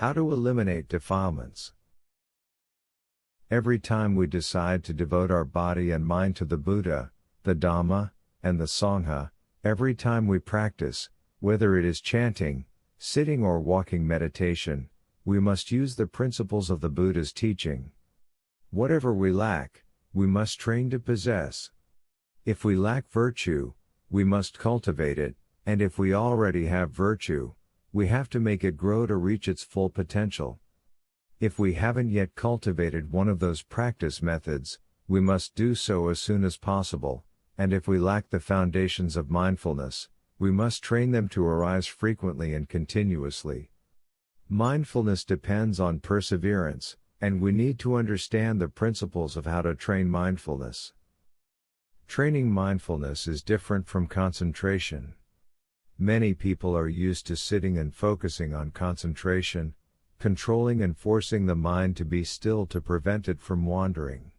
How to eliminate defilements. Every time we decide to devote our body and mind to the Buddha, the Dhamma, and the Sangha, every time we practice, whether it is chanting, sitting or walking meditation, we must use the principles of the Buddha's teaching. Whatever we lack, we must train to possess. If we lack virtue, we must cultivate it, and if we already have virtue, we have to make it grow to reach its full potential. If we haven't yet cultivated one of those practice methods, we must do so as soon as possible, and if we lack the foundations of mindfulness, we must train them to arise frequently and continuously. Mindfulness depends on perseverance, and we need to understand the principles of how to train mindfulness. Training mindfulness is different from concentration. Many people are used to sitting and focusing on concentration, controlling and forcing the mind to be still to prevent it from wandering.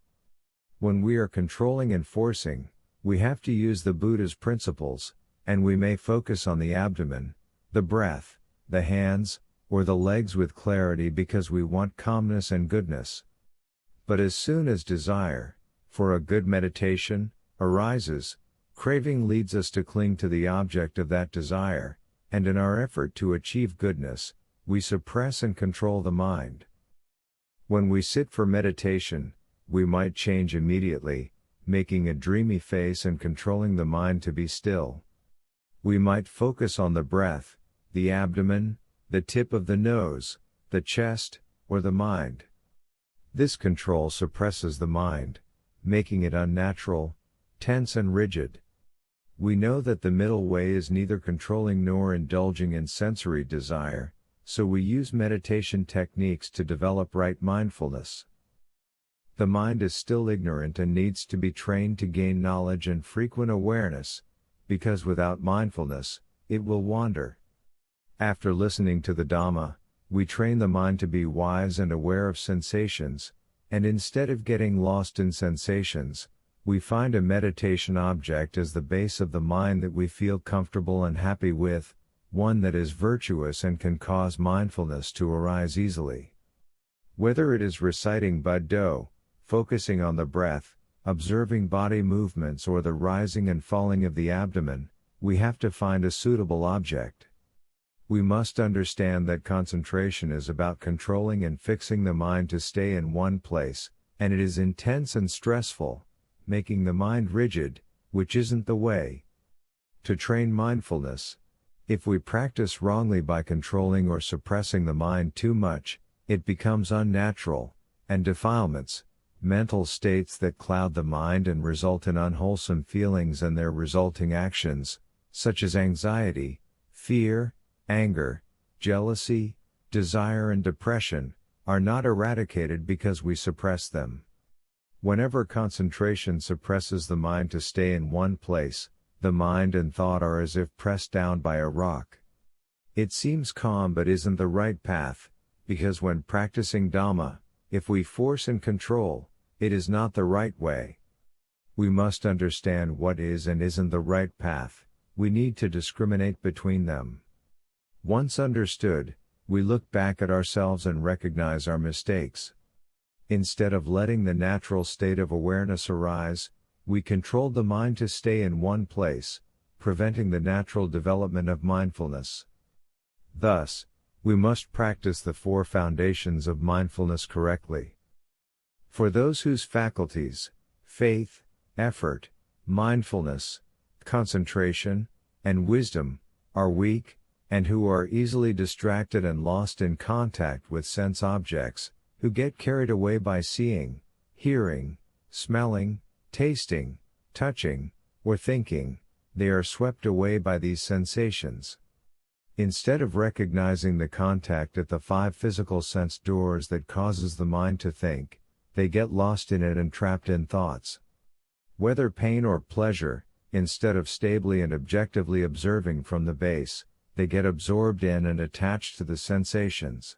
When we are controlling and forcing, we have to use the Buddha's principles, and we may focus on the abdomen, the breath, the hands, or the legs with clarity because we want calmness and goodness. But as soon as desire, for a good meditation, arises, craving leads us to cling to the object of that desire, and in our effort to achieve goodness, we suppress and control the mind. When we sit for meditation, we might change immediately, making a dreamy face and controlling the mind to be still. We might focus on the breath, the abdomen, the tip of the nose, the chest, or the mind. This control suppresses the mind, making it unnatural, tense and rigid. We know that the middle way is neither controlling nor indulging in sensory desire, so we use meditation techniques to develop right mindfulness. The mind is still ignorant and needs to be trained to gain knowledge and frequent awareness, because without mindfulness, it will wander. After listening to the Dhamma, we train the mind to be wise and aware of sensations, and instead of getting lost in sensations, we find a meditation object as the base of the mind that we feel comfortable and happy with, one that is virtuous and can cause mindfulness to arise easily. Whether it is reciting Buddha, focusing on the breath, observing body movements or the rising and falling of the abdomen, we have to find a suitable object. We must understand that concentration is about controlling and fixing the mind to stay in one place, and it is intense and stressful, making the mind rigid, which isn't the way. To train mindfulness, if we practice wrongly by controlling or suppressing the mind too much, it becomes unnatural, and defilements, mental states that cloud the mind and result in unwholesome feelings and their resulting actions, such as anxiety, fear, anger, jealousy, desire and depression, are not eradicated because we suppress them. Whenever concentration suppresses the mind to stay in one place, the mind and thought are as if pressed down by a rock. It seems calm but isn't the right path, because when practicing Dhamma, if we force and control, it is not the right way. We must understand what is and isn't the right path, we need to discriminate between them. Once understood, we look back at ourselves and recognize our mistakes. Instead of letting the natural state of awareness arise, we controlled the mind to stay in one place, preventing the natural development of mindfulness. Thus, we must practice the four foundations of mindfulness correctly. For those whose faculties, faith, effort, mindfulness, concentration, and wisdom, are weak, and who are easily distracted and lost in contact with sense objects, who get carried away by seeing, hearing, smelling, tasting, touching, or thinking, they are swept away by these sensations. Instead of recognizing the contact at the 5 physical sense doors that causes the mind to think, they get lost in it and trapped in thoughts. Whether pain or pleasure, instead of stably and objectively observing from the base, they get absorbed in and attached to the sensations.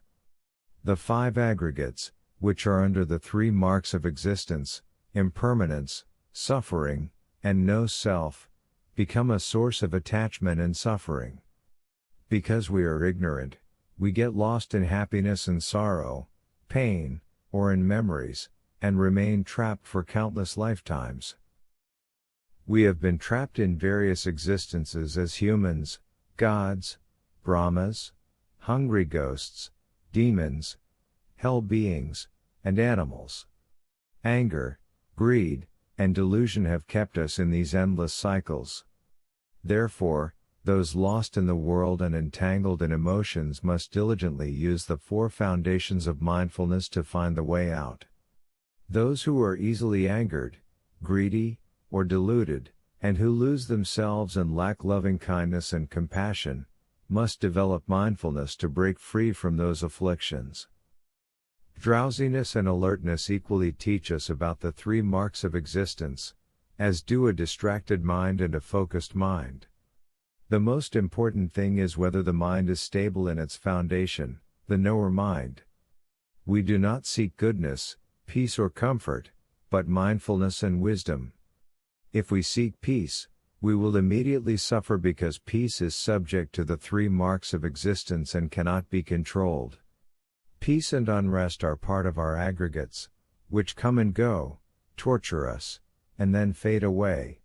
The 5 aggregates, which are under the 3 marks of existence, impermanence, suffering, and no self, become a source of attachment and suffering. Because we are ignorant, we get lost in happiness and sorrow, pain, or in memories, and remain trapped for countless lifetimes. We have been trapped in various existences as humans, gods, Brahmas, hungry ghosts, demons, hell beings, and animals. Anger, greed, and delusion have kept us in these endless cycles. Therefore, those lost in the world and entangled in emotions must diligently use the 4 foundations of mindfulness to find the way out. Those who are easily angered, greedy, or deluded, and who lose themselves and lack loving kindness and compassion, must develop mindfulness to break free from those afflictions. Drowsiness and alertness equally teach us about the 3 marks of existence, as do a distracted mind and a focused mind. The most important thing is whether the mind is stable in its foundation, the knower mind. We do not seek goodness, peace or comfort, but mindfulness and wisdom. If we seek peace, we will immediately suffer because peace is subject to the 3 marks of existence and cannot be controlled. Peace and unrest are part of our aggregates, which come and go, torture us, and then fade away.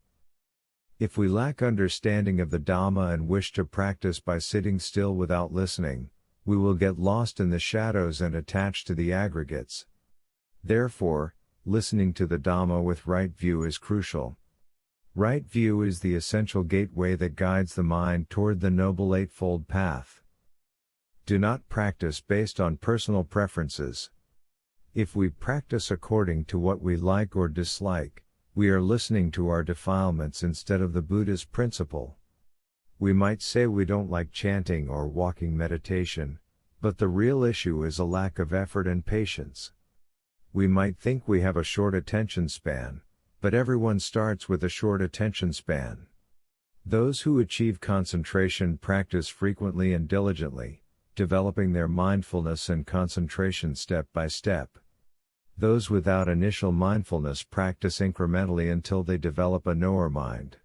If we lack understanding of the Dhamma and wish to practice by sitting still without listening, we will get lost in the shadows and attached to the aggregates. Therefore, listening to the Dhamma with right view is crucial. Right view is the essential gateway that guides the mind toward the Noble Eightfold Path. Do not practice based on personal preferences. If we practice according to what we like or dislike, we are listening to our defilements instead of the Buddha's principle. We might say we don't like chanting or walking meditation, but the real issue is a lack of effort and patience. We might think we have a short attention span, but everyone starts with a short attention span. Those who achieve concentration practice frequently and diligently, developing their mindfulness and concentration step by step. Those without initial mindfulness practice incrementally until they develop a knower mind.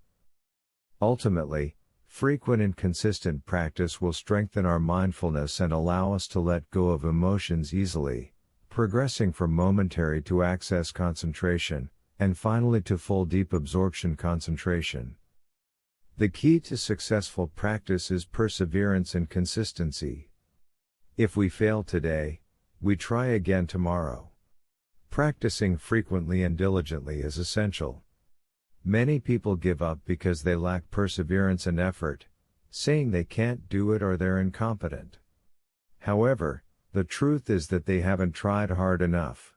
Ultimately, frequent and consistent practice will strengthen our mindfulness and allow us to let go of emotions easily, progressing from momentary to access concentration, and finally to full deep absorption concentration. The key to successful practice is perseverance and consistency. If we fail today, we try again tomorrow. Practicing frequently and diligently is essential. Many people give up because they lack perseverance and effort, saying they can't do it or they're incompetent. However, the truth is that they haven't tried hard enough.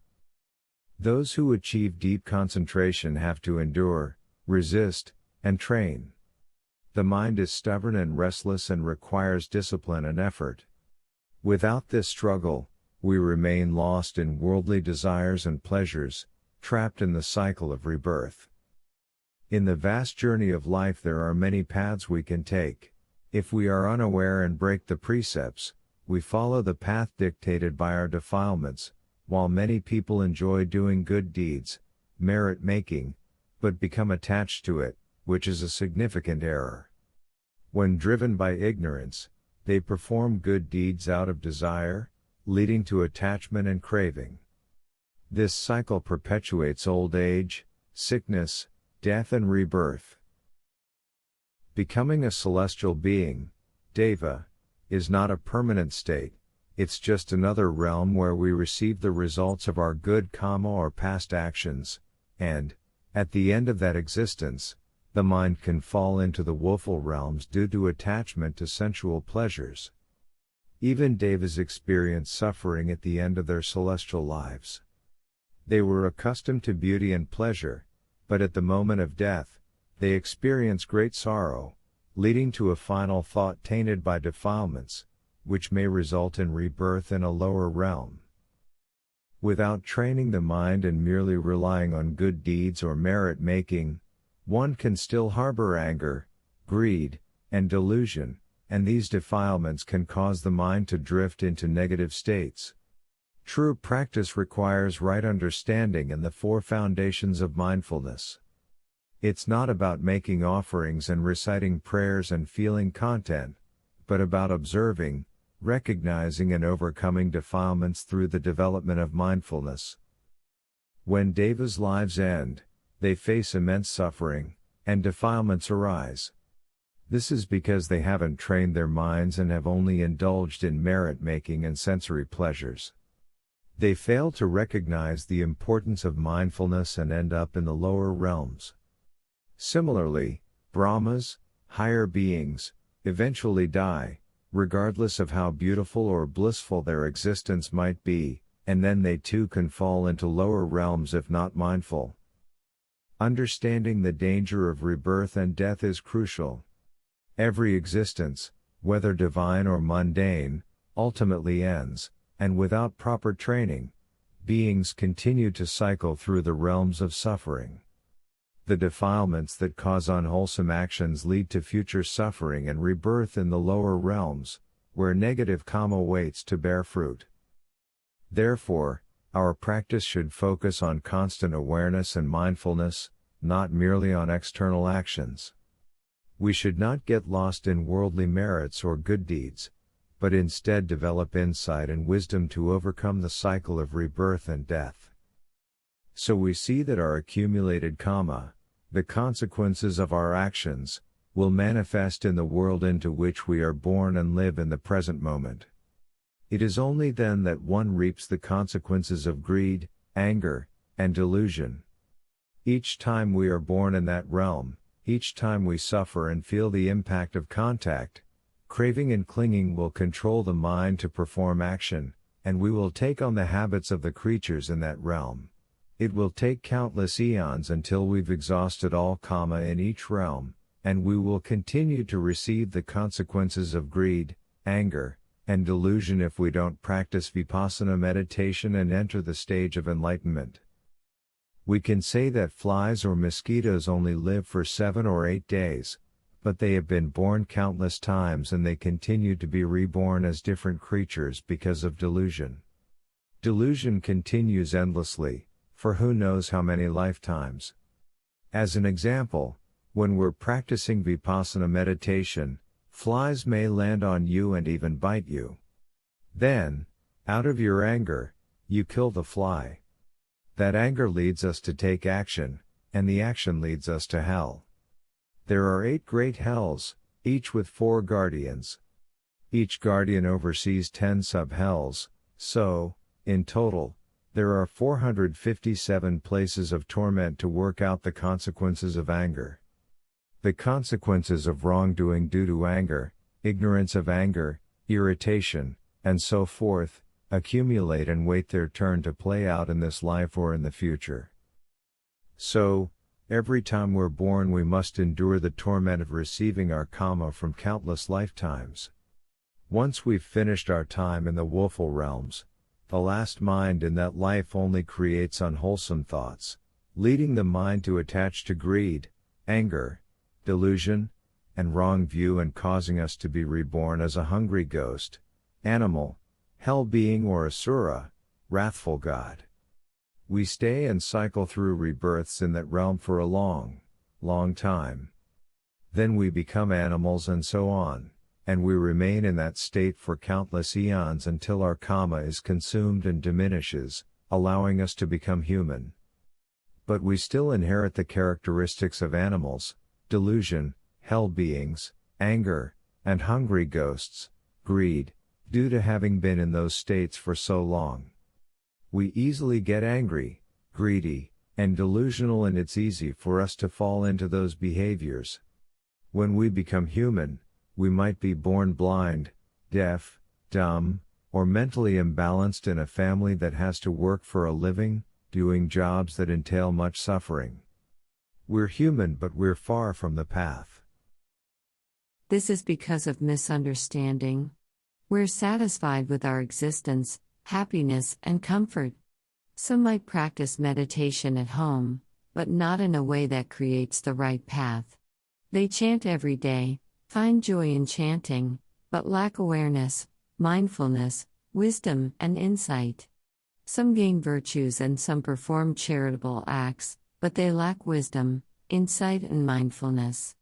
Those who achieve deep concentration have to endure, resist, and train. The mind is stubborn and restless and requires discipline and effort. Without this struggle, we remain lost in worldly desires and pleasures, trapped in the cycle of rebirth. In the vast journey of life there are many paths we can take. If we are unaware and break the precepts, we follow the path dictated by our defilements, while many people enjoy doing good deeds, merit making, but become attached to it, which is a significant error. When driven by ignorance, they perform good deeds out of desire, leading to attachment and craving. This cycle perpetuates old age, sickness, death and rebirth. Becoming a celestial being, Deva, is not a permanent state, it's just another realm where we receive the results of our good karma or past actions, and, at the end of that existence, the mind can fall into the woeful realms due to attachment to sensual pleasures. Even Devas experience suffering at the end of their celestial lives. They were accustomed to beauty and pleasure, but at the moment of death, they experience great sorrow, leading to a final thought tainted by defilements, which may result in rebirth in a lower realm. Without training the mind and merely relying on good deeds or merit making, one can still harbor anger, greed, and delusion, and these defilements can cause the mind to drift into negative states. True practice requires right understanding and the 4 foundations of mindfulness. It's not about making offerings and reciting prayers and feeling content, but about observing, recognizing and overcoming defilements through the development of mindfulness. When devas' lives end, they face immense suffering, and defilements arise. This is because they haven't trained their minds and have only indulged in merit-making and sensory pleasures. They fail to recognize the importance of mindfulness and end up in the lower realms. Similarly, Brahmas, higher beings, eventually die, regardless of how beautiful or blissful their existence might be, and then they too can fall into lower realms if not mindful. Understanding the danger of rebirth and death is crucial. Every existence, whether divine or mundane, ultimately ends, and without proper training, beings continue to cycle through the realms of suffering. The defilements that cause unwholesome actions lead to future suffering and rebirth in the lower realms, where negative karma waits to bear fruit. Therefore, our practice should focus on constant awareness and mindfulness, not merely on external actions. We should not get lost in worldly merits or good deeds, but instead develop insight and wisdom to overcome the cycle of rebirth and death. So we see that our accumulated karma, the consequences of our actions, will manifest in the world into which we are born and live in the present moment. It is only then that one reaps the consequences of greed, anger, and delusion. Each time we are born in that realm, each time we suffer and feel the impact of contact, craving and clinging will control the mind to perform action, and we will take on the habits of the creatures in that realm. It will take countless eons until we've exhausted all karma in each realm, and we will continue to receive the consequences of greed, anger, and delusion if we don't practice vipassana meditation and enter the stage of enlightenment. We can say that flies or mosquitoes only live for 7 or 8 days, but they have been born countless times and they continue to be reborn as different creatures because of delusion. Delusion continues endlessly, for who knows how many lifetimes. As an example, when we're practicing vipassana meditation, flies may land on you and even bite you. Then, out of your anger, you kill the fly. That anger leads us to take action, and the action leads us to hell. There are 8 great hells, each with 4 guardians. Each guardian oversees 10 sub-hells, so, in total, there are 457 places of torment to work out the consequences of anger. The consequences of wrongdoing due to anger, ignorance of anger, irritation, and so forth, accumulate and wait their turn to play out in this life or in the future. So, every time we're born we must endure the torment of receiving our karma from countless lifetimes. Once we've finished our time in the woeful realms, the last mind in that life only creates unwholesome thoughts, leading the mind to attach to greed, anger, delusion, and wrong view and causing us to be reborn as a hungry ghost, animal, hell being or asura, wrathful god. We stay and cycle through rebirths in that realm for a long, long time. Then we become animals and so on, and we remain in that state for countless eons until our karma is consumed and diminishes, allowing us to become human. But we still inherit the characteristics of animals, delusion, hell beings, anger, and hungry ghosts, greed, due to having been in those states for so long. We easily get angry, greedy, and delusional, and it's easy for us to fall into those behaviors. When we become human, we might be born blind, deaf, dumb, or mentally imbalanced in a family that has to work for a living, doing jobs that entail much suffering. We're human, but we're far from the path. This is because of misunderstanding. We're satisfied with our existence, happiness, and comfort. Some might practice meditation at home, but not in a way that creates the right path. They chant every day, find joy in chanting, but lack awareness, mindfulness, wisdom, and insight. Some gain virtues and some perform charitable acts, but they lack wisdom, insight, and mindfulness.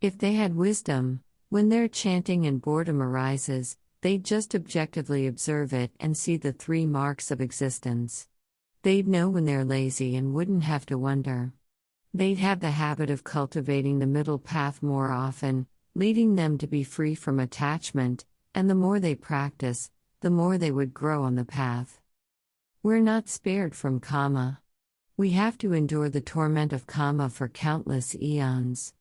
If they had wisdom, when their chanting and boredom arises, They'd just objectively observe it and see the 3 marks of existence. They'd know when they're lazy and wouldn't have to wonder. They'd have the habit of cultivating the middle path more often, leading them to be free from attachment, and the more they practice, the more they would grow on the path. We're not spared from karma. We have to endure the torment of karma for countless eons.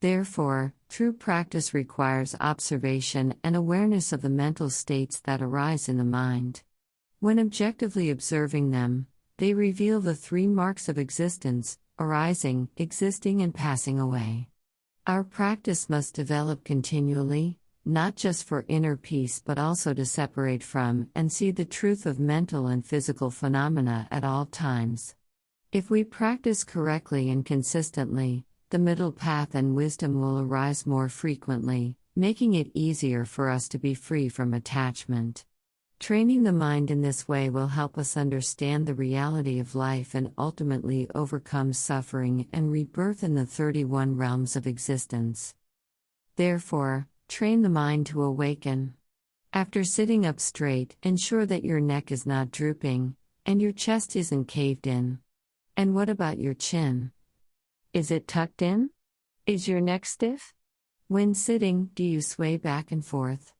Therefore, true practice requires observation and awareness of the mental states that arise in the mind. When objectively observing them, they reveal the 3 marks of existence: arising, existing, and passing away. Our practice must develop continually, not just for inner peace but also to separate from and see the truth of mental and physical phenomena at all times. If we practice correctly and consistently, the middle path and wisdom will arise more frequently, making it easier for us to be free from attachment. Training the mind in this way will help us understand the reality of life and ultimately overcome suffering and rebirth in the 31 realms of existence. Therefore, train the mind to awaken. After sitting up straight, ensure that your neck is not drooping, and your chest isn't caved in. And what about your chin? Is it tucked in? Is your neck stiff? When sitting, do you sway back and forth?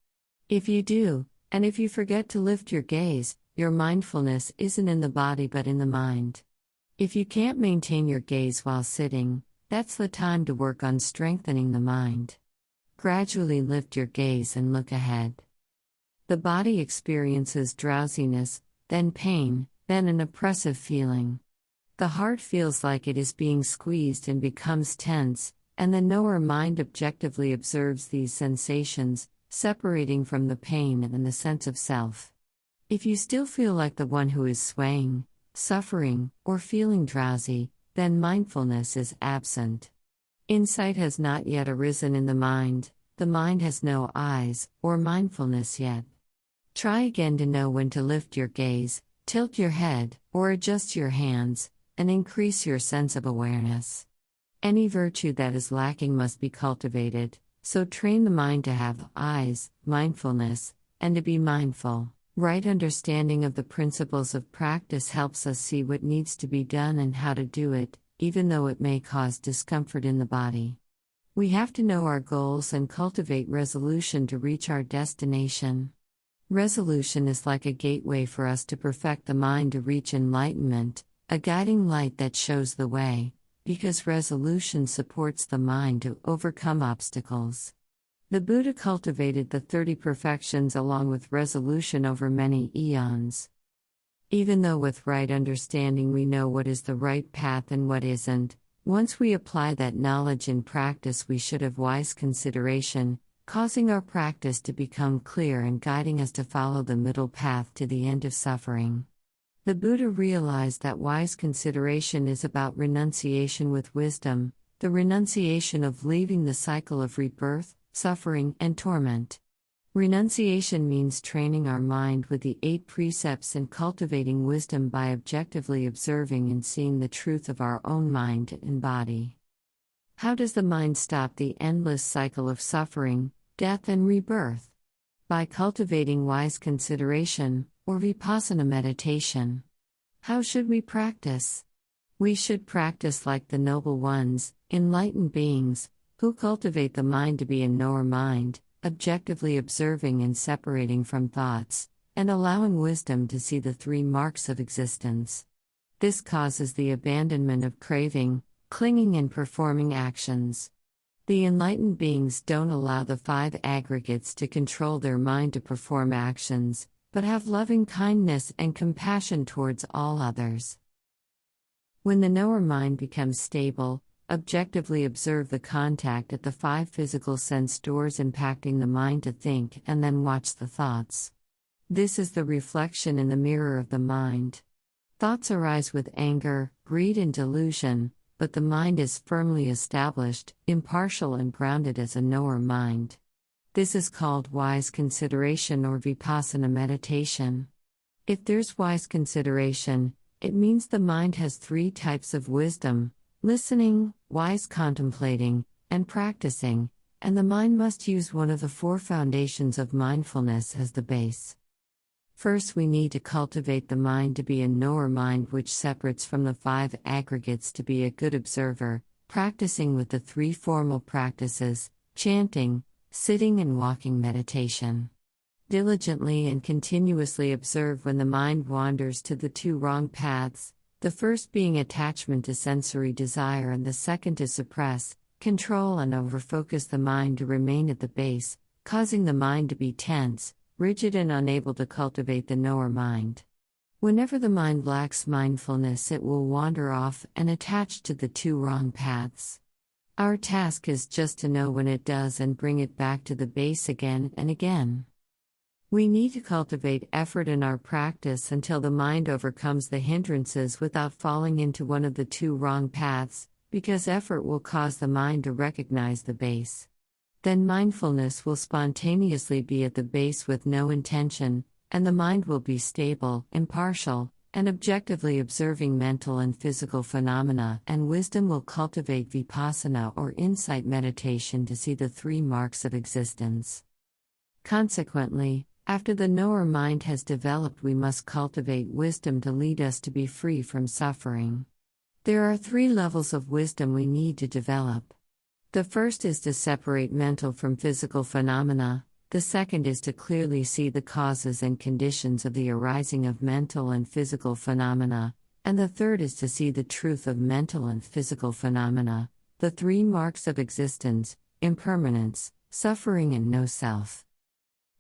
If you do, and if you forget to lift your gaze, your mindfulness isn't in the body but in the mind. If you can't maintain your gaze while sitting, that's the time to work on strengthening the mind. Gradually lift your gaze and look ahead. The body experiences drowsiness, then pain, then an oppressive feeling. The heart feels like it is being squeezed and becomes tense, and the knower mind objectively observes these sensations, separating from the pain and the sense of self. If you still feel like the one who is swaying, suffering, or feeling drowsy, then mindfulness is absent. Insight has not yet arisen in the mind has no eyes, or mindfulness yet. Try again to know when to lift your gaze, tilt your head, or adjust your hands, and increase your sense of awareness. Any virtue that is lacking must be cultivated, so train the mind to have eyes, mindfulness, and to be mindful. Right understanding of the principles of practice helps us see what needs to be done and how to do it, even though it may cause discomfort in the body. We have to know our goals and cultivate resolution to reach our destination. Resolution is like a gateway for us to perfect the mind to reach enlightenment, a guiding light that shows the way, because resolution supports the mind to overcome obstacles. The Buddha cultivated the 30 perfections along with resolution over many eons. Even though with right understanding we know what is the right path and what isn't, once we apply that knowledge in practice we should have wise consideration, causing our practice to become clear and guiding us to follow the middle path to the end of suffering. The Buddha realized that wise consideration is about renunciation with wisdom, the renunciation of leaving the cycle of rebirth, suffering, and torment. Renunciation means training our mind with the 8 precepts and cultivating wisdom by objectively observing and seeing the truth of our own mind and body. How does the mind stop the endless cycle of suffering, death, and rebirth? By cultivating wise consideration, or vipassana meditation. How should we practice? We should practice like the noble ones, enlightened beings, who cultivate the mind to be a knower mind, objectively observing and separating from thoughts, and allowing wisdom to see the 3 marks of existence. This causes the abandonment of craving, clinging, and performing actions. The enlightened beings don't allow the 5 aggregates to control their mind to perform actions, but have loving kindness and compassion towards all others. When the knower mind becomes stable, objectively observe the contact at the 5 physical sense doors impacting the mind to think and then watch the thoughts. This is the reflection in the mirror of the mind. Thoughts arise with anger, greed, and delusion, but the mind is firmly established, impartial, and grounded as a knower mind. This is called wise consideration or vipassana meditation. If there's wise consideration, it means the mind has 3 types of wisdom: listening, wise contemplating, and practicing, and the mind must use one of the four foundations of mindfulness as the base. First, we need to cultivate the mind to be a knower mind which separates from the five aggregates to be a good observer, practicing with the three formal practices, chanting, sitting and walking meditation. Diligently and continuously observe when the mind wanders to the two wrong paths, the first being attachment to sensory desire and the second to suppress, control and overfocus the mind to remain at the base, causing the mind to be tense, rigid and unable to cultivate the knower mind. Whenever the mind lacks mindfulness, it will wander off and attach to the two wrong paths. Our task is just to know when it does and bring it back to the base again and again. We need to cultivate effort in our practice until the mind overcomes the hindrances without falling into one of the two wrong paths, because effort will cause the mind to recognize the base. Then mindfulness will spontaneously be at the base with no intention, and the mind will be stable, impartial, and objectively observing mental and physical phenomena, and wisdom will cultivate vipassana or insight meditation to see the three marks of existence. Consequently, after the knower mind has developed, we must cultivate wisdom to lead us to be free from suffering. There are three levels of wisdom we need to develop. The first is to separate mental from physical phenomena, the second is to clearly see the causes and conditions of the arising of mental and physical phenomena, and the third is to see the truth of mental and physical phenomena, the three marks of existence, impermanence, suffering and no self.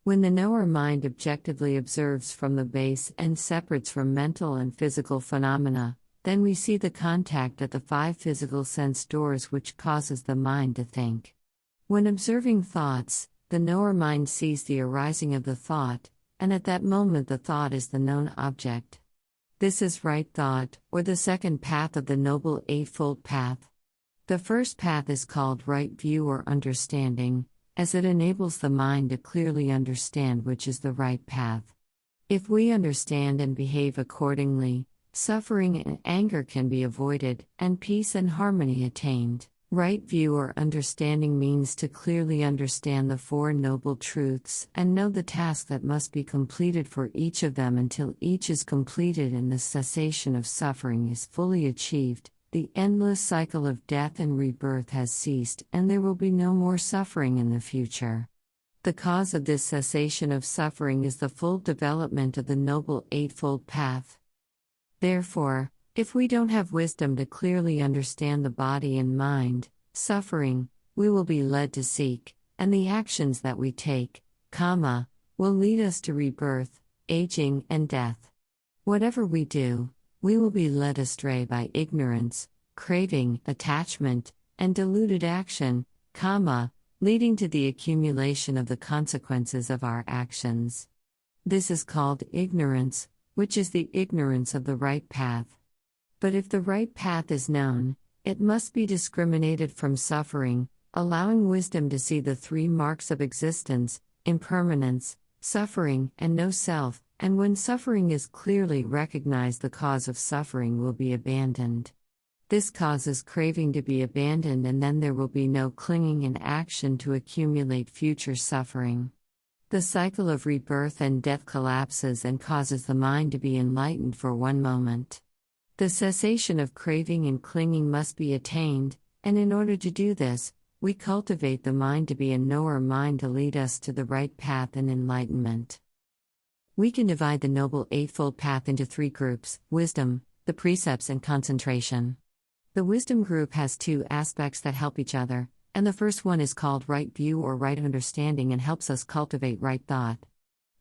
When the knower mind objectively observes from the base and separates from mental and physical phenomena, then we see the contact at the five physical sense doors which causes the mind to think. When observing thoughts, the knower mind sees the arising of the thought, and at that moment the thought is the known object. This is right thought, or the second path of the Noble Eightfold Path. The first path is called right view or understanding, as it enables the mind to clearly understand which is the right path. If we understand and behave accordingly, suffering and anger can be avoided, and peace and harmony attained. Right view or understanding means to clearly understand the Four Noble Truths and know the task that must be completed for each of them until each is completed and the cessation of suffering is fully achieved. The endless cycle of death and rebirth has ceased, and there will be no more suffering in the future. The cause of this cessation of suffering is the full development of the Noble Eightfold Path. Therefore, if we don't have wisdom to clearly understand the body and mind, suffering, we will be led to seek, and the actions that we take, karma, will lead us to rebirth, aging, and death. Whatever we do, we will be led astray by ignorance, craving, attachment, and deluded action, karma, leading to the accumulation of the consequences of our actions. This is called ignorance, which is the ignorance of the right path. But if the right path is known, it must be discriminated from suffering, allowing wisdom to see the three marks of existence, impermanence, suffering, and no self, and when suffering is clearly recognized, the cause of suffering will be abandoned. This causes craving to be abandoned, and then there will be no clinging and action to accumulate future suffering. The cycle of rebirth and death collapses and causes the mind to be enlightened for one moment. The cessation of craving and clinging must be attained, and in order to do this, we cultivate the mind to be a knower mind to lead us to the right path and enlightenment. We can divide the Noble Eightfold Path into three groups: wisdom, the precepts, and concentration. The wisdom group has two aspects that help each other, and the first one is called right view or right understanding and helps us cultivate right thought.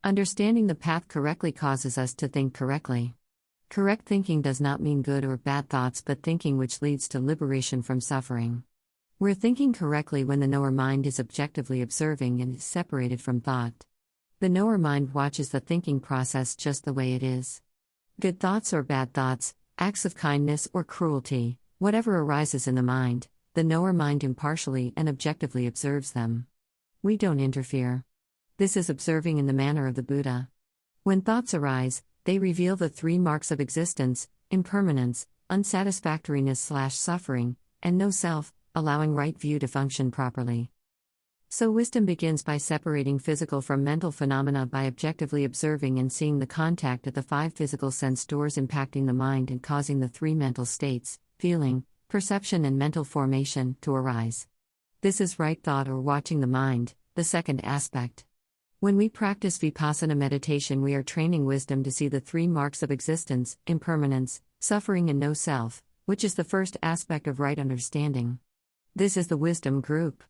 Understanding the path correctly causes us to think correctly. Correct thinking does not mean good or bad thoughts, but thinking which leads to liberation from suffering. We're thinking correctly when the knower mind is objectively observing and is separated from thought. The knower mind watches the thinking process just the way it is. Good thoughts or bad thoughts, acts of kindness or cruelty, whatever arises in the mind, the knower mind impartially and objectively observes them. We don't interfere. This is observing in the manner of the Buddha. When thoughts arise, they reveal the three marks of existence, impermanence, unsatisfactoriness/suffering, and no self, allowing right view to function properly. So wisdom begins by separating physical from mental phenomena by objectively observing and seeing the contact at the 5 physical sense doors impacting the mind and causing the 3 mental states, feeling, perception and mental formation, to arise. This is right thought or watching the mind, the second aspect. When we practice vipassana meditation, we are training wisdom to see the 3 marks of existence, impermanence, suffering and no self, which is the first aspect of right understanding. This is the wisdom group.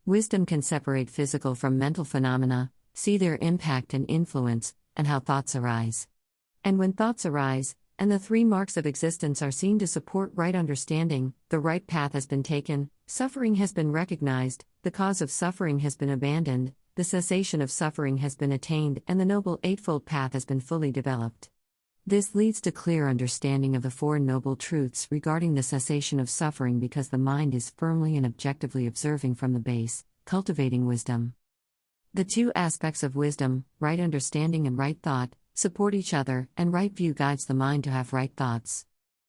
Wisdom can separate physical from mental phenomena, see their impact and influence, and how thoughts arise. And when thoughts arise, and the 3 marks of existence are seen to support right understanding, the right path has been taken, suffering has been recognized, the cause of suffering has been abandoned, the cessation of suffering has been attained, and the Noble Eightfold Path has been fully developed. This leads to clear understanding of the 4 noble truths regarding the cessation of suffering because the mind is firmly and objectively observing from the base, cultivating wisdom. The 2 aspects of wisdom, right understanding and right thought, support each other, and right view guides the mind to have right thoughts.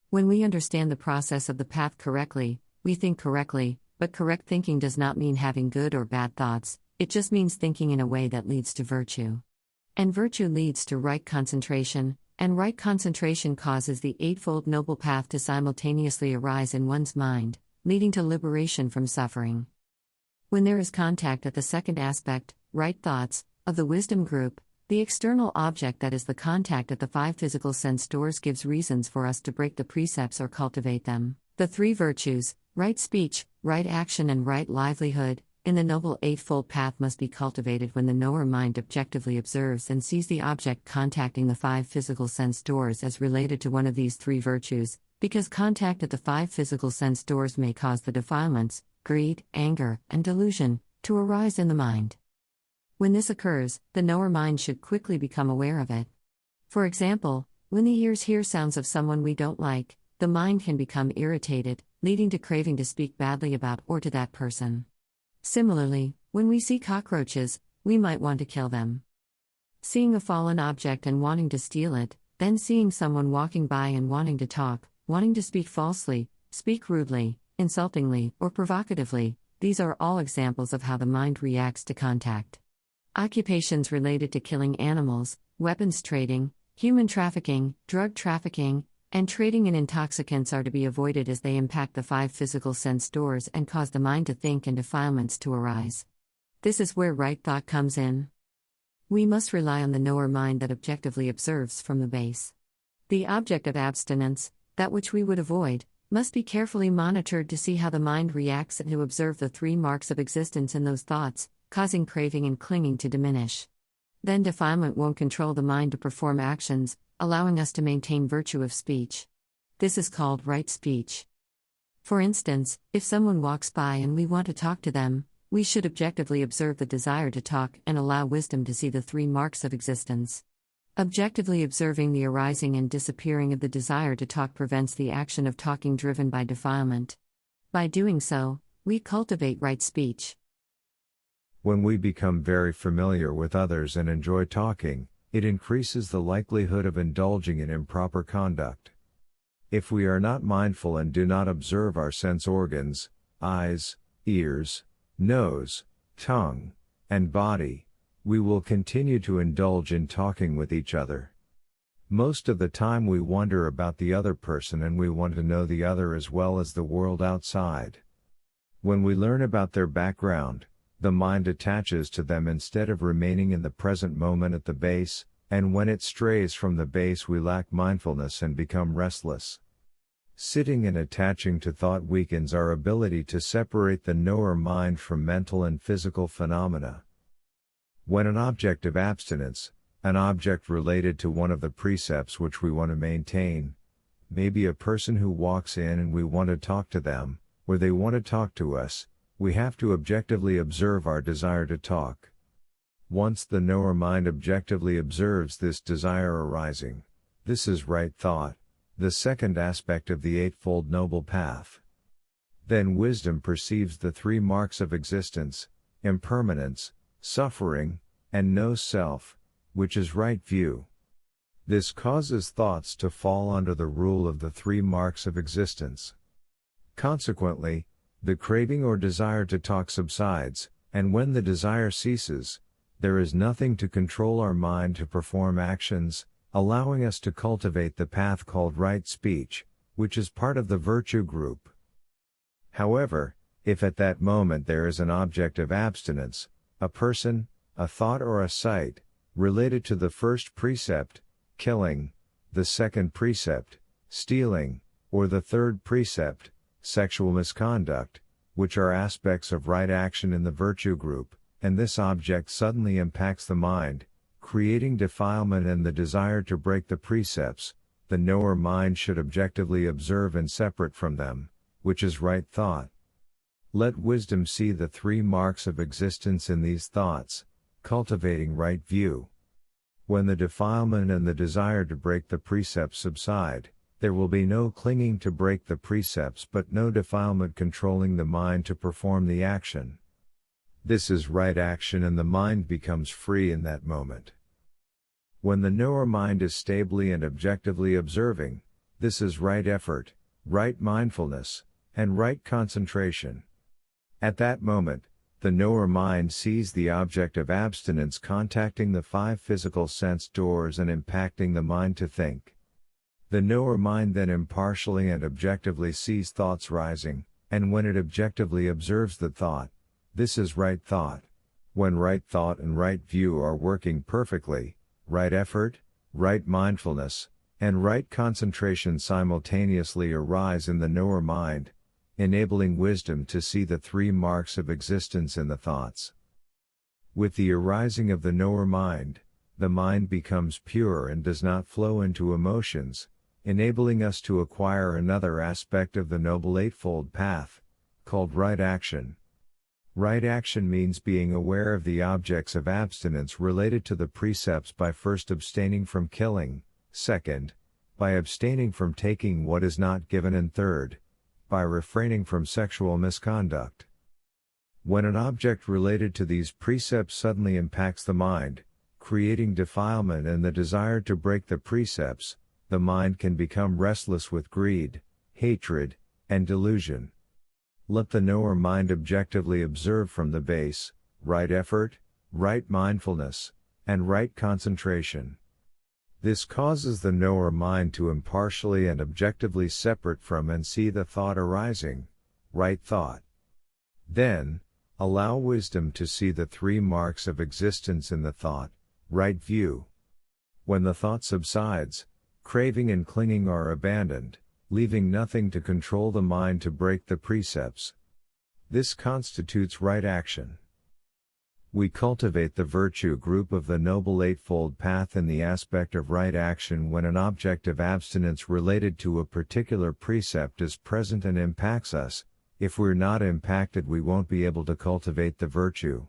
When we understand the process of the path correctly, we think correctly, but correct thinking does not mean having good or bad thoughts, it just means thinking in a way that leads to virtue. And virtue leads to right concentration, and right concentration causes the Eightfold Noble Path to simultaneously arise in one's mind, leading to liberation from suffering. When there is contact at the second aspect, right thoughts, of the wisdom group, the external object that is the contact at the 5 physical sense doors gives reasons for us to break the precepts or cultivate them. The 3 virtues, right speech, right action and right livelihood, in the Noble Eightfold Path must be cultivated when the knower mind objectively observes and sees the object contacting the 5 physical sense doors as related to one of these 3 virtues, because contact at the 5 physical sense doors may cause the defilements, greed, anger, and delusion, to arise in the mind. When this occurs, the knower mind should quickly become aware of it. For example, when the ears hear sounds of someone we don't like, the mind can become irritated, leading to craving to speak badly about or to that person. Similarly, when we see cockroaches, we might want to kill them. Seeing a fallen object and wanting to steal it, then seeing someone walking by and wanting to talk, wanting to speak falsely, speak rudely, insultingly, or provocatively, these are all examples of how the mind reacts to contact. Occupations related to killing animals, weapons trading, human trafficking, drug trafficking, and trading in intoxicants are to be avoided as they impact the 5 physical sense doors and cause the mind to think and defilements to arise. This is where right thought comes in. We must rely on the knower mind that objectively observes from the base. The object of abstinence, that which we would avoid, must be carefully monitored to see how the mind reacts and to observe the 3 marks of existence in those thoughts, causing craving and clinging to diminish. Then defilement won't control the mind to perform actions, allowing us to maintain virtue of speech. This is called right speech. For instance, if someone walks by and we want to talk to them, we should objectively observe the desire to talk and allow wisdom to see the 3 marks of existence. Objectively observing the arising and disappearing of the desire to talk prevents the action of talking driven by defilement. By doing so, we cultivate right speech. When we become very familiar with others and enjoy talking, it increases the likelihood of indulging in improper conduct. If we are not mindful and do not observe our sense organs, eyes, ears, nose, tongue, and body, we will continue to indulge in talking with each other. Most of the time we wonder about the other person and we want to know the other as well as the world outside. When we learn about their background, the mind attaches to them instead of remaining in the present moment at the base, and when it strays from the base we lack mindfulness and become restless. Sitting and attaching to thought weakens our ability to separate the knower mind from mental and physical phenomena. When an object of abstinence, an object related to one of the precepts which we want to maintain, maybe a person who walks in and we want to talk to them, or they want to talk to us, we have to objectively observe our desire to talk. Once the knower mind objectively observes this desire arising, this is right thought, the second aspect of the Eightfold Noble Path. Then wisdom perceives the 3 marks of existence, impermanence, suffering, and no self, which is right view. This causes thoughts to fall under the rule of the 3 marks of existence. Consequently, the craving or desire to talk subsides, and when the desire ceases, there is nothing to control our mind to perform actions, allowing us to cultivate the path called right speech, which is part of the virtue group. However, if at that moment there is an object of abstinence, a person, a thought or a sight, related to the first precept, killing, the second precept, stealing, or the third precept, sexual misconduct, which are aspects of right action in the virtue group, and this object suddenly impacts the mind, creating defilement and the desire to break the precepts, the knower mind should objectively observe and separate from them, which is right thought. Let wisdom see the three marks of existence in these thoughts, cultivating right view. When the defilement and the desire to break the precepts subside, there will be no clinging to break the precepts but no defilement controlling the mind to perform the action. This is right action and the mind becomes free in that moment. When the knower mind is stably and objectively observing, this is right effort, right mindfulness, and right concentration. At that moment, the knower mind sees the object of abstinence contacting the five physical sense doors and impacting the mind to think. The knower mind then impartially and objectively sees thoughts rising, and when it objectively observes the thought, this is right thought. When right thought and right view are working perfectly, right effort, right mindfulness, and right concentration simultaneously arise in the knower mind, enabling wisdom to see the three marks of existence in the thoughts. With the arising of the knower mind, the mind becomes pure and does not flow into emotions, enabling us to acquire another aspect of the Noble Eightfold Path, called right action. Right action means being aware of the objects of abstinence related to the precepts by first abstaining from killing, second, by abstaining from taking what is not given, and third, by refraining from sexual misconduct. When an object related to these precepts suddenly impacts the mind, creating defilement and the desire to break the precepts, the mind can become restless with greed, hatred, and delusion. Let the knower mind objectively observe from the base, right effort, right mindfulness, and right concentration. This causes the knower mind to impartially and objectively separate from and see the thought arising, right thought. Then, allow wisdom to see the three marks of existence in the thought, right view. When the thought subsides, craving and clinging are abandoned, leaving nothing to control the mind to break the precepts. This constitutes right action. We cultivate the virtue group of the Noble Eightfold Path in the aspect of right action when an object of abstinence related to a particular precept is present and impacts us. If we're not impacted, we won't be able to cultivate the virtue.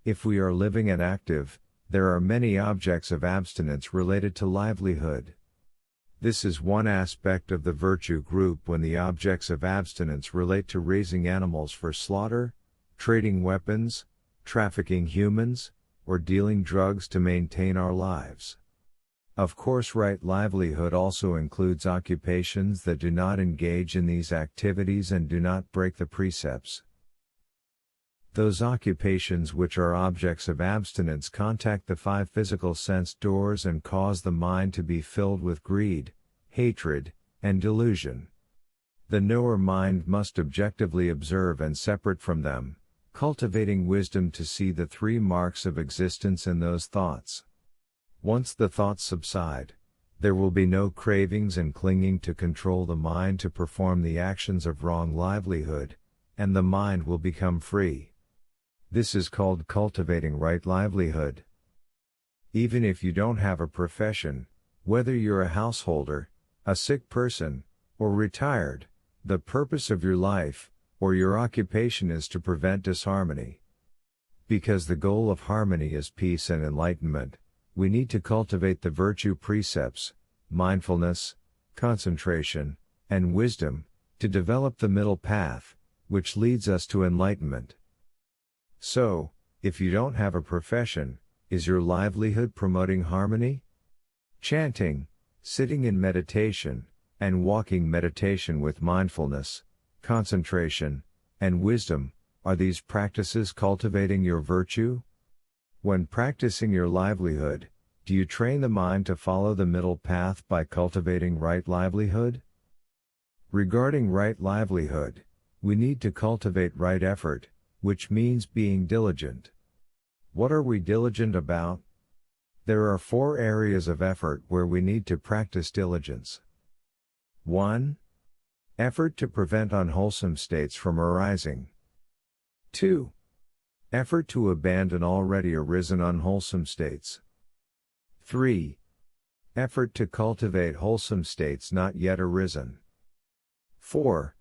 If we are living and active, there are many objects of abstinence related to livelihood. This is one aspect of the virtue group when the objects of abstinence relate to raising animals for slaughter, trading weapons, trafficking humans, or dealing drugs to maintain our lives. Of course, right livelihood also includes occupations that do not engage in these activities and do not break the precepts. Those occupations which are objects of abstinence contact the five physical sense doors and cause the mind to be filled with greed, hatred, and delusion. The knower mind must objectively observe and separate from them, cultivating wisdom to see the three marks of existence in those thoughts. Once the thoughts subside, there will be no cravings and clinging to control the mind to perform the actions of wrong livelihood, and the mind will become free. This is called cultivating right livelihood. Even if you don't have a profession, whether you're a householder, a sick person, or retired, the purpose of your life, or your occupation is to prevent disharmony. Because the goal of harmony is peace and enlightenment, we need to cultivate the virtue precepts, mindfulness, concentration, and wisdom, to develop the middle path, which leads us to enlightenment. So, if you don't have a profession, is your livelihood promoting harmony? Chanting, sitting in meditation, and walking meditation with mindfulness, concentration, and wisdom, Are these practices cultivating your virtue? When practicing your livelihood, do you train the mind to follow the middle path by cultivating right livelihood? Regarding right livelihood, we need to cultivate right effort, which means being diligent. What are we diligent about? There are 4 areas of effort where we need to practice diligence. 1. Effort to prevent unwholesome states from arising. 2. Effort to abandon already arisen unwholesome states. 3. Effort to cultivate wholesome states not yet arisen. 4.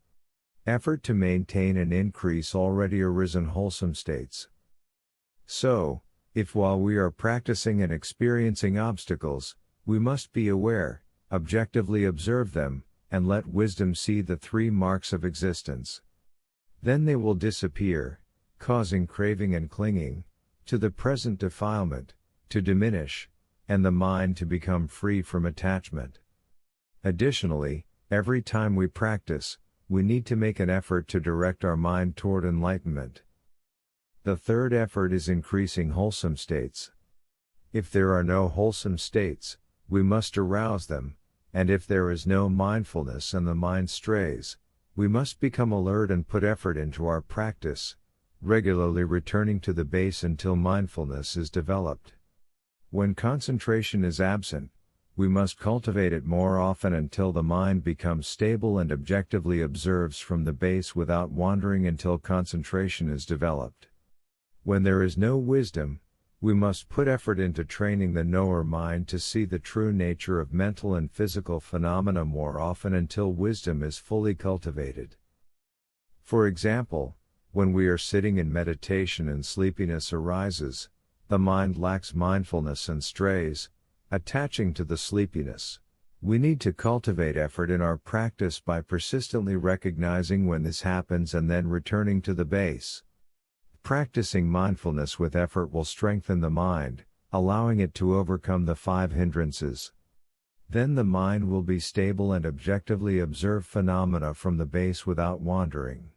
Effort to maintain and increase already arisen wholesome states. So, if while we are practicing and experiencing obstacles, we must be aware, objectively observe them, and let wisdom see the 3 marks of existence. Then they will disappear, causing craving and clinging, to the present defilement, to diminish, and the mind to become free from attachment. Additionally, every time we practice, we need to make an effort to direct our mind toward enlightenment. The third effort is increasing wholesome states. If there are no wholesome states, we must arouse them, and if there is no mindfulness and the mind strays, we must become alert and put effort into our practice, regularly returning to the base until mindfulness is developed. When concentration is absent, we must cultivate it more often until the mind becomes stable and objectively observes from the base without wandering until concentration is developed. When there is no wisdom, we must put effort into training the knower mind to see the true nature of mental and physical phenomena more often until wisdom is fully cultivated. For example, when we are sitting in meditation and sleepiness arises, the mind lacks mindfulness and strays, attaching to the sleepiness. We need to cultivate effort in our practice by persistently recognizing when this happens and then returning to the base. Practicing mindfulness with effort will strengthen the mind, allowing it to overcome the 5 hindrances. Then the mind will be stable and objectively observe phenomena from the base without wandering.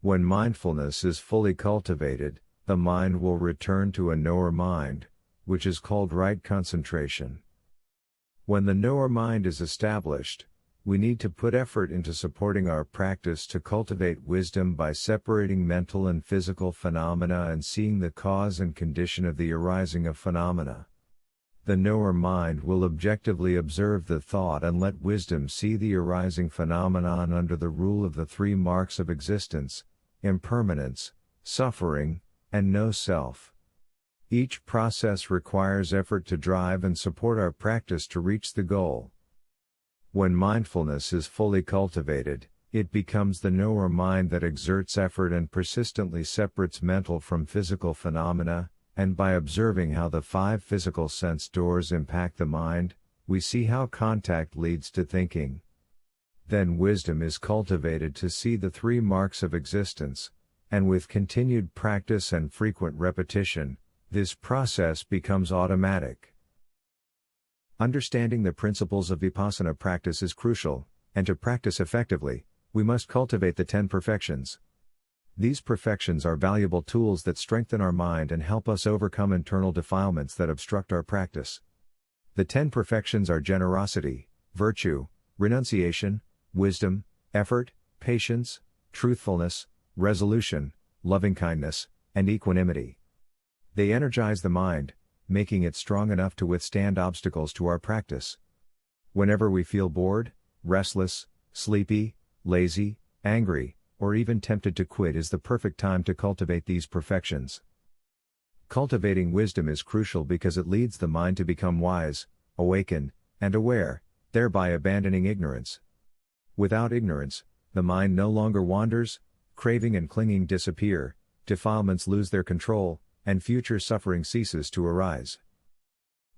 When mindfulness is fully cultivated, the mind will return to a knower mind, which is called right concentration. When the knower mind is established, we need to put effort into supporting our practice to cultivate wisdom by separating mental and physical phenomena and seeing the cause and condition of the arising of phenomena. The knower mind will objectively observe the thought and let wisdom see the arising phenomenon under the rule of the 3 marks of existence: impermanence, suffering, and no self. Each process requires effort to drive and support our practice to reach the goal. When mindfulness is fully cultivated, it becomes the knower mind that exerts effort and persistently separates mental from physical phenomena, and by observing how the 5 physical sense doors impact the mind, we see how contact leads to thinking. Then wisdom is cultivated to see the 3 marks of existence, and with continued practice and frequent repetition, this process becomes automatic. Understanding the principles of vipassana practice is crucial, and to practice effectively, we must cultivate the 10 perfections. These perfections are valuable tools that strengthen our mind and help us overcome internal defilements that obstruct our practice. The 10 perfections are generosity, virtue, renunciation, wisdom, effort, patience, truthfulness, resolution, loving-kindness, and equanimity. They energize the mind, making it strong enough to withstand obstacles to our practice. Whenever we feel bored, restless, sleepy, lazy, angry, or even tempted to quit is the perfect time to cultivate these perfections. Cultivating wisdom is crucial because it leads the mind to become wise, awakened, and aware, thereby abandoning ignorance. Without ignorance, the mind no longer wanders, craving and clinging disappear, defilements lose their control, and future suffering ceases to arise.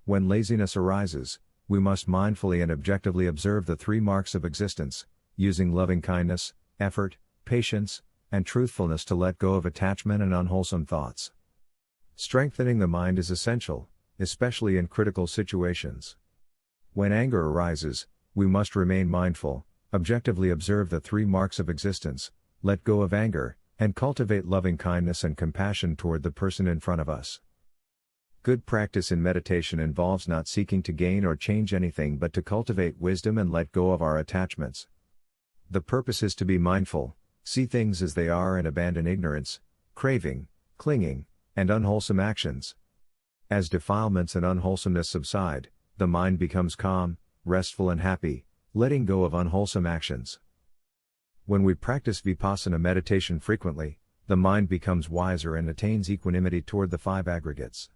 When laziness arises, we must mindfully and objectively observe the 3 marks of existence, using loving-kindness, effort, patience, and truthfulness to let go of attachment and unwholesome thoughts. Strengthening the mind is essential, especially in critical situations. When anger arises, we must remain mindful, objectively observe the 3 marks of existence, let go of anger, and cultivate loving kindness and compassion toward the person in front of us. Good practice in meditation involves not seeking to gain or change anything but to cultivate wisdom and let go of our attachments. The purpose is to be mindful, see things as they are and abandon ignorance, craving, clinging, and unwholesome actions. As defilements and unwholesomeness subside, the mind becomes calm, restful and happy, letting go of unwholesome actions. When we practice vipassana meditation frequently, the mind becomes wiser and attains equanimity toward the five aggregates.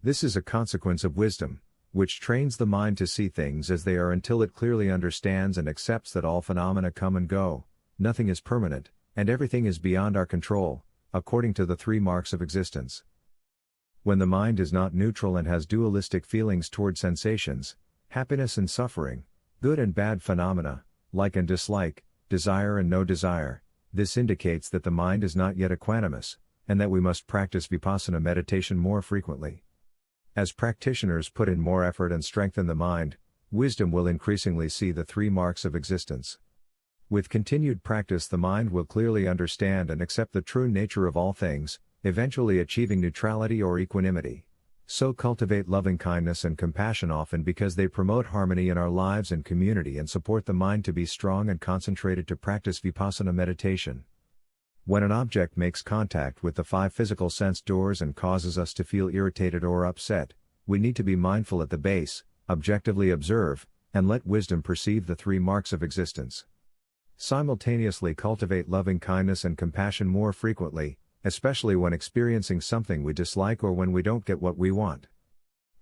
This is a consequence of wisdom, which trains the mind to see things as they are until it clearly understands and accepts that all phenomena come and go, nothing is permanent, and everything is beyond our control, according to the three marks of existence. When the mind is not neutral and has dualistic feelings toward sensations, happiness and suffering, good and bad phenomena, like and dislike, desire and no desire, this indicates that the mind is not yet equanimous, and that we must practice vipassana meditation more frequently. As practitioners put in more effort and strengthen the mind, wisdom will increasingly see the three marks of existence. With continued practice, the mind will clearly understand and accept the true nature of all things, eventually achieving neutrality or equanimity. So cultivate loving kindness and compassion often because they promote harmony in our lives and community and support the mind to be strong and concentrated to practice vipassana meditation. When an object makes contact with the five physical sense doors and causes us to feel irritated or upset, we need to be mindful at the base, objectively observe, and let wisdom perceive the three marks of existence. Simultaneously cultivate loving kindness and compassion more frequently, especially when experiencing something we dislike or when we don't get what we want.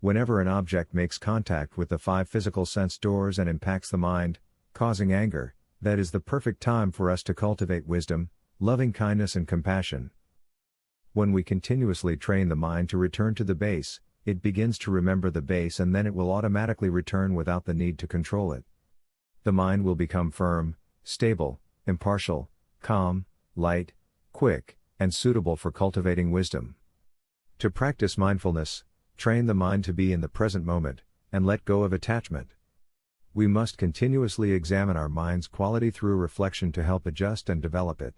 Whenever an object makes contact with the five physical sense doors and impacts the mind, causing anger, that is the perfect time for us to cultivate wisdom, loving kindness and compassion. When we continuously train the mind to return to the base, it begins to remember the base and then it will automatically return without the need to control it. The mind will become firm, stable, impartial, calm, light, quick, and suitable for cultivating wisdom. To practice mindfulness, train the mind to be in the present moment, and let go of attachment. We must continuously examine our mind's quality through reflection to help adjust and develop it.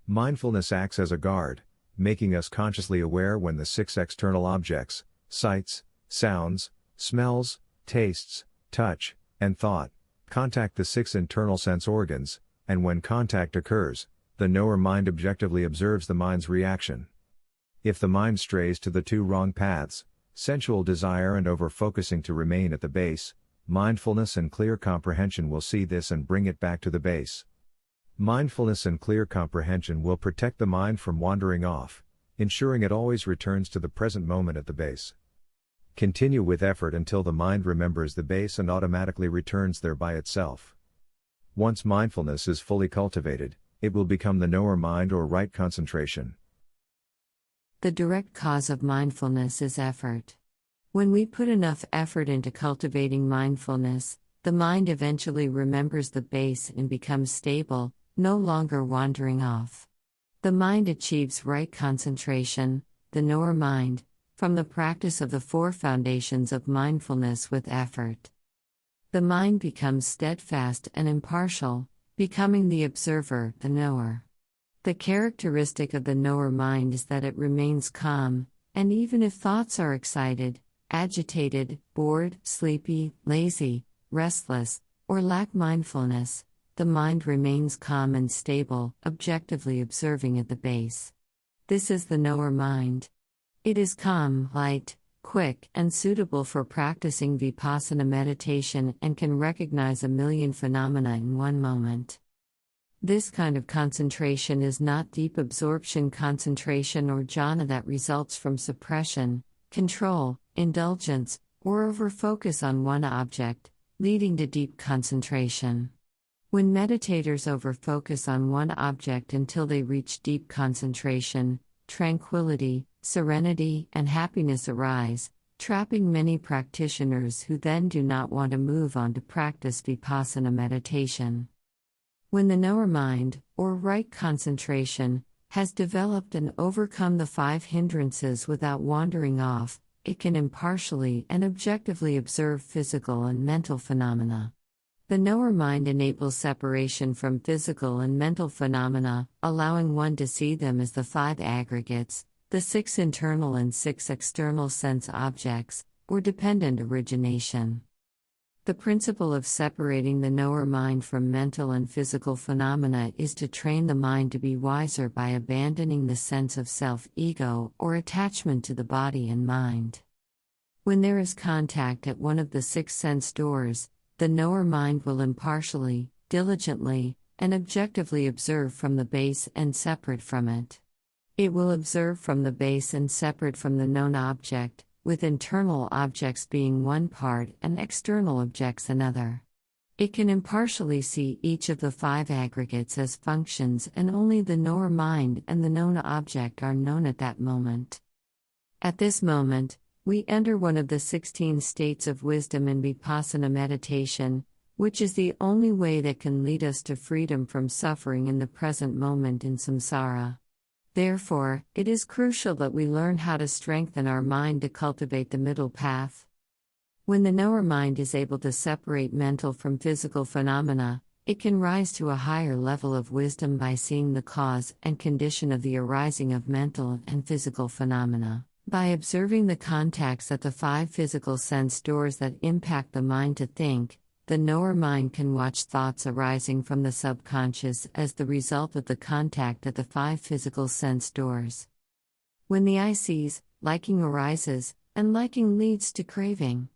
Mindfulness acts as a guard, making us consciously aware when the six external objects, sights, sounds, smells, tastes, touch, and thought, contact the six internal sense organs, and when contact occurs, the knower mind objectively observes the mind's reaction. If the mind strays to the two wrong paths, sensual desire and over-focusing to remain at the base, mindfulness and clear comprehension will see this and bring it back to the base. Mindfulness and clear comprehension will protect the mind from wandering off, ensuring it always returns to the present moment at the base. Continue with effort until the mind remembers the base and automatically returns there by itself. Once mindfulness is fully cultivated, it will become the knower mind or right concentration. The direct cause of mindfulness is effort. When we put enough effort into cultivating mindfulness, the mind eventually remembers the base and becomes stable, no longer wandering off. The mind achieves right concentration, the knower mind, from the practice of the four foundations of mindfulness with effort. The mind becomes steadfast and impartial, becoming the observer, the knower. The characteristic of the knower mind is that it remains calm, and even if thoughts are excited, agitated, bored, sleepy, lazy, restless, or lack mindfulness, the mind remains calm and stable, objectively observing at the base. This is the knower mind. It is calm, light, quick, and suitable for practicing vipassana meditation and can recognize a million phenomena in one moment. This kind of concentration is not deep absorption concentration or jhana that results from suppression, control, indulgence, or over-focus on one object, leading to deep concentration. When meditators over-focus on one object until they reach deep concentration, tranquility, serenity, and happiness arise, trapping many practitioners who then do not want to move on to practice vipassana meditation. When the knower mind, or right concentration, has developed and overcome the five hindrances without wandering off, it can impartially and objectively observe physical and mental phenomena. The knower mind enables separation from physical and mental phenomena, allowing one to see them as the five aggregates, the six internal and six external sense objects, or dependent origination. The principle of separating the knower mind from mental and physical phenomena is to train the mind to be wiser by abandoning the sense of self-ego or attachment to the body and mind. When there is contact at one of the six sense doors, the knower mind will impartially, diligently, and objectively observe from the base and separate from it. It will observe from the base and separate from the known object, with internal objects being one part and external objects another. It can impartially see each of the five aggregates as functions, and only the knower mind and the known object are known at that moment. At this moment, we enter one of the 16 states of wisdom in Vipassana meditation, which is the only way that can lead us to freedom from suffering in the present moment in samsara. Therefore, it is crucial that we learn how to strengthen our mind to cultivate the middle path. When the knower mind is able to separate mental from physical phenomena, it can rise to a higher level of wisdom by seeing the cause and condition of the arising of mental and physical phenomena. By observing the contacts at the five physical sense doors that impact the mind to think, the knower mind can watch thoughts arising from the subconscious as the result of the contact at the five physical sense doors. When the eye sees, liking arises, and liking leads to craving.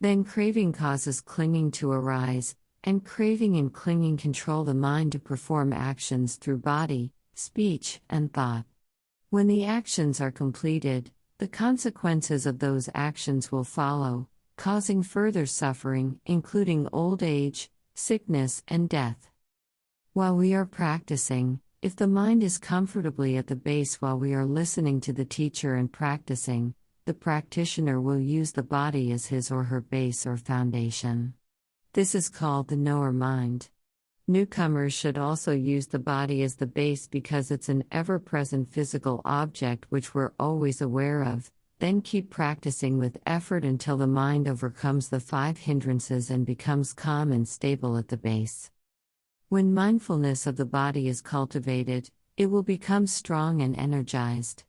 Then craving causes clinging to arise, and craving and clinging control the mind to perform actions through body, speech, and thought. When the actions are completed, the consequences of those actions will follow, causing further suffering, including old age, sickness, and death. While we are practicing, if the mind is comfortably at the base while we are listening to the teacher and practicing, the practitioner will use the body as his or her base or foundation. This is called the knower mind. Newcomers should also use the body as the base because it's an ever-present physical object which we're always aware of. Then keep practicing with effort until the mind overcomes the five hindrances and becomes calm and stable at the base. When mindfulness of the body is cultivated, it will become strong and energized.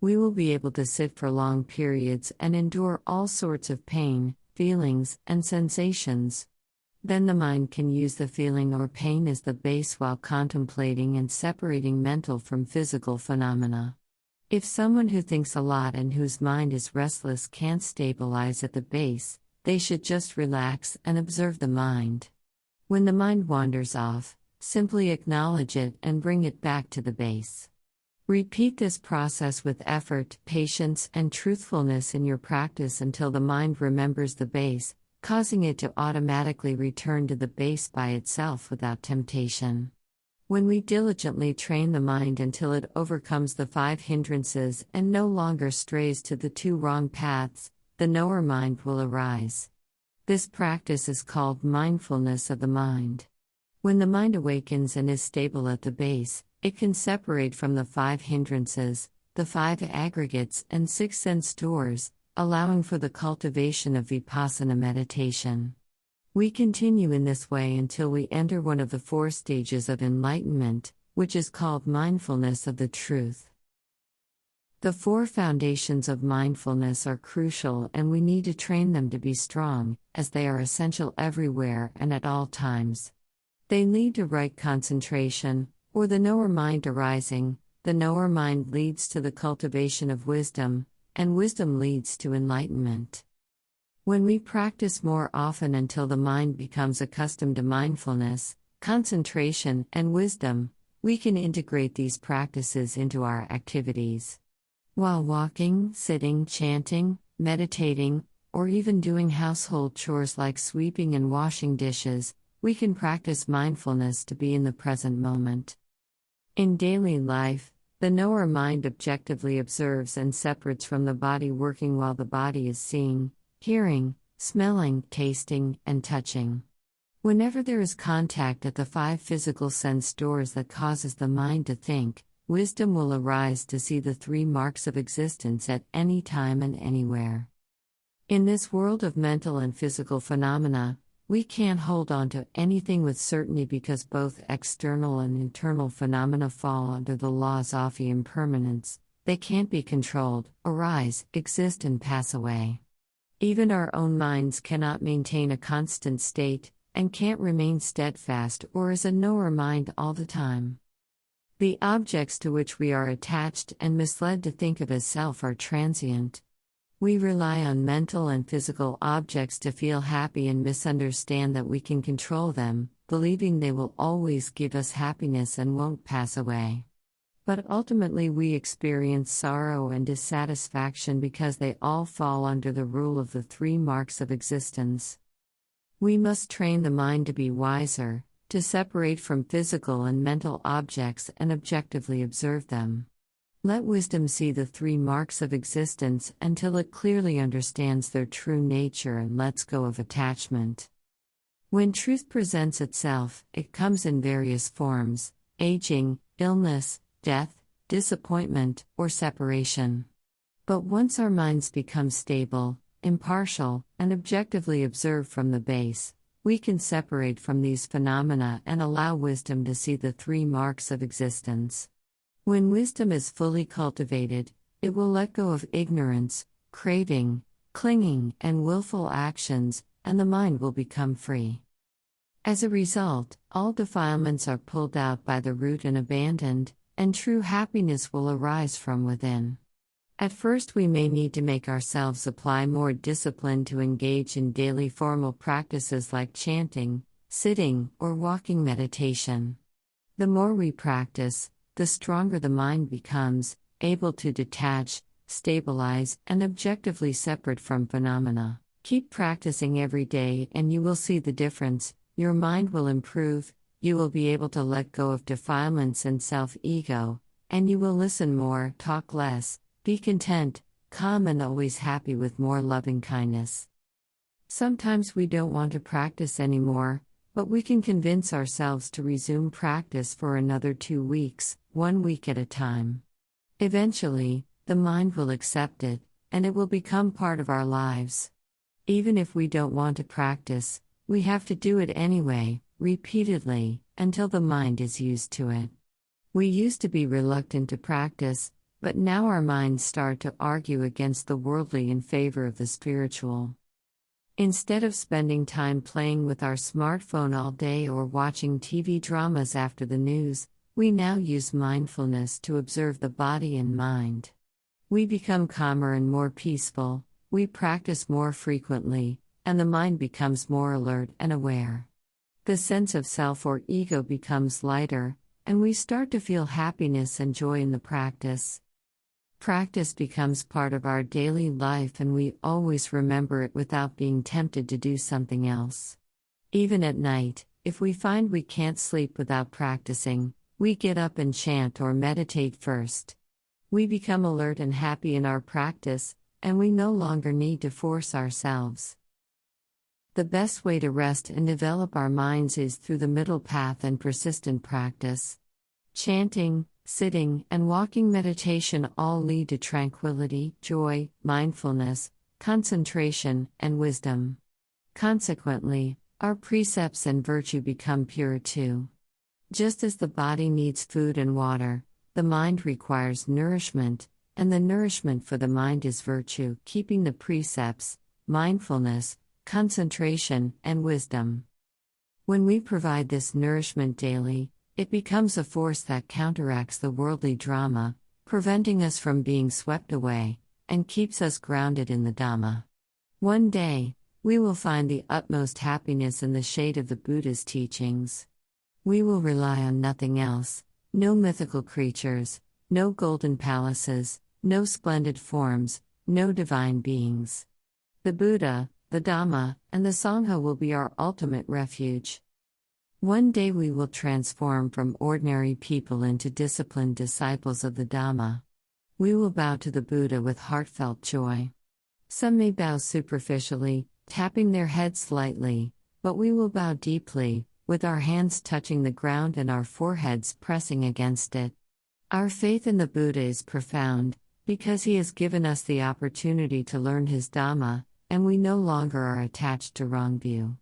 We will be able to sit for long periods and endure all sorts of pain, feelings, and sensations. Then the mind can use the feeling or pain as the base while contemplating and separating mental from physical phenomena. If someone who thinks a lot and whose mind is restless can't stabilize at the base, they should just relax and observe the mind. When the mind wanders off, simply acknowledge it and bring it back to the base. Repeat this process with effort, patience, and truthfulness in your practice until the mind remembers the base, causing it to automatically return to the base by itself without temptation. When we diligently train the mind until it overcomes the five hindrances and no longer strays to the two wrong paths, the knower mind will arise. This practice is called mindfulness of the mind. When the mind awakens and is stable at the base, it can separate from the five hindrances, the five aggregates, and six sense doors, allowing for the cultivation of vipassana meditation. We continue in this way until we enter one of the four stages of enlightenment, which is called mindfulness of the truth. The four foundations of mindfulness are crucial and we need to train them to be strong, as they are essential everywhere and at all times. They lead to right concentration, or the knower mind arising. The knower mind leads to the cultivation of wisdom, and wisdom leads to enlightenment. When we practice more often until the mind becomes accustomed to mindfulness, concentration, and wisdom, we can integrate these practices into our activities. While walking, sitting, chanting, meditating, or even doing household chores like sweeping and washing dishes, we can practice mindfulness to be in the present moment. In daily life, the knower mind objectively observes and separates from the body working while the body is seeing, hearing, smelling, tasting, and touching. Whenever there is contact at the five physical sense doors that causes the mind to think, wisdom will arise to see the three marks of existence at any time and anywhere. In this world of mental and physical phenomena, We can't hold on to anything with certainty because both external and internal phenomena fall under the laws of impermanence. They can't be controlled, arise, exist, and pass away. Even our own minds cannot maintain a constant state, and can't remain steadfast or as a knower mind all the time. The objects to which we are attached and misled to think of as self are transient. We rely on mental and physical objects to feel happy and misunderstand that we can control them, believing they will always give us happiness and won't pass away. But ultimately we experience sorrow and dissatisfaction because they all fall under the rule of the 3 marks of existence. We must train the mind to be wiser, to separate from physical and mental objects and objectively observe them. Let wisdom see the 3 marks of existence until it clearly understands their true nature and lets go of attachment. When truth presents itself, it comes in various forms: aging, illness, death, disappointment, or separation. But once our minds become stable, impartial, and objectively observe from the base, we can separate from these phenomena and allow wisdom to see the 3 marks of existence. When wisdom is fully cultivated, it will let go of ignorance, craving, clinging, and willful actions, and the mind will become free. As a result, all defilements are pulled out by the root and abandoned, and true happiness will arise from within. At first, we may need to make ourselves apply more discipline to engage in daily formal practices like chanting, sitting, or walking meditation. The more we practice, the stronger the mind becomes, able to detach, stabilize, and objectively separate from phenomena. Keep practicing every day and you will see the difference. Your mind will improve, you will be able to let go of defilements and self-ego, and you will listen more, talk less, be content, calm, and always happy with more loving kindness. Sometimes we don't want to practice anymore, but we can convince ourselves to resume practice for another 2 weeks, 1 week at a time. Eventually, the mind will accept it, and it will become part of our lives. Even if we don't want to practice, we have to do it anyway, repeatedly, until the mind is used to it. We used to be reluctant to practice, but now our minds start to argue against the worldly in favor of the spiritual. Instead of spending time playing with our smartphone all day or watching TV dramas after the news, we now use mindfulness to observe the body and mind. We become calmer and more peaceful, we practice more frequently, and the mind becomes more alert and aware. The sense of self or ego becomes lighter, and we start to feel happiness and joy in the practice. Practice becomes part of our daily life and we always remember it without being tempted to do something else. Even at night, if we find we can't sleep without practicing, we get up and chant or meditate first. We become alert and happy in our practice, and we no longer need to force ourselves. The best way to rest and develop our minds is through the middle path and persistent practice. Chanting, sitting, and walking meditation all lead to tranquility, joy, mindfulness, concentration, and wisdom. Consequently, our precepts and virtue become pure too. Just as the body needs food and water, the mind requires nourishment, and the nourishment for the mind is virtue, keeping the precepts, mindfulness, concentration, and wisdom. When we provide this nourishment daily, it becomes a force that counteracts the worldly drama, preventing us from being swept away, and keeps us grounded in the Dhamma. One day, we will find the utmost happiness in the shade of the Buddha's teachings. We will rely on nothing else, no mythical creatures, no golden palaces, no splendid forms, no divine beings. The Buddha, the Dhamma, and the Sangha will be our ultimate refuge. One day we will transform from ordinary people into disciplined disciples of the Dhamma. We will bow to the Buddha with heartfelt joy. Some may bow superficially, tapping their heads lightly, but we will bow deeply, with our hands touching the ground and our foreheads pressing against it. Our faith in the Buddha is profound, because he has given us the opportunity to learn his Dhamma, and we no longer are attached to wrong view.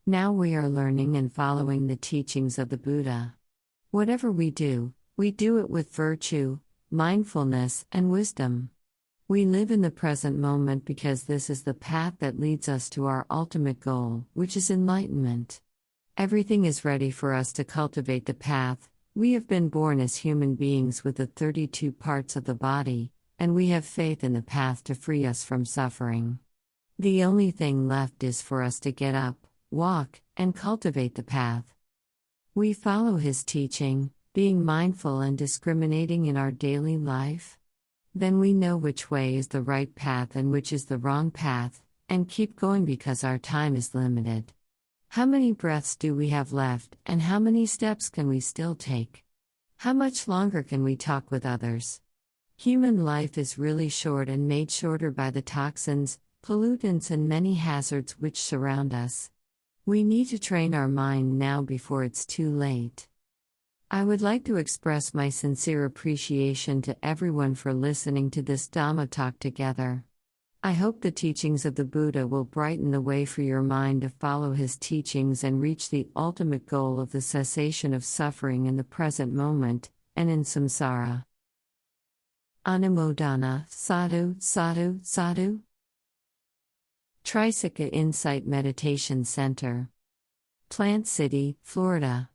Now we are learning and following the teachings of the Buddha. Whatever we do it with virtue, mindfulness, and wisdom. We live in the present moment because this is the path that leads us to our ultimate goal, which is enlightenment. Everything is ready for us to cultivate the path. We have been born as human beings with the 32 parts of the body, and we have faith in the path to free us from suffering. The only thing left is for us to get up, walk, and cultivate the path. We follow his teaching, being mindful and discriminating in our daily life. Then we know which way is the right path and which is the wrong path, and keep going because our time is limited. How many breaths do we have left, and how many steps can we still take? How much longer can we talk with others? Human life is really short and made shorter by the toxins, pollutants, and many hazards which surround us. We need to train our mind now before it's too late. I would like to express my sincere appreciation to everyone for listening to this Dhamma talk together. I hope the teachings of the Buddha will brighten the way for your mind to follow his teachings and reach the ultimate goal of the cessation of suffering in the present moment, and in samsara. Anumodana, sadhu, sadhu, sadhu. Trisikkha Insight Meditation Center, Plant City, Florida.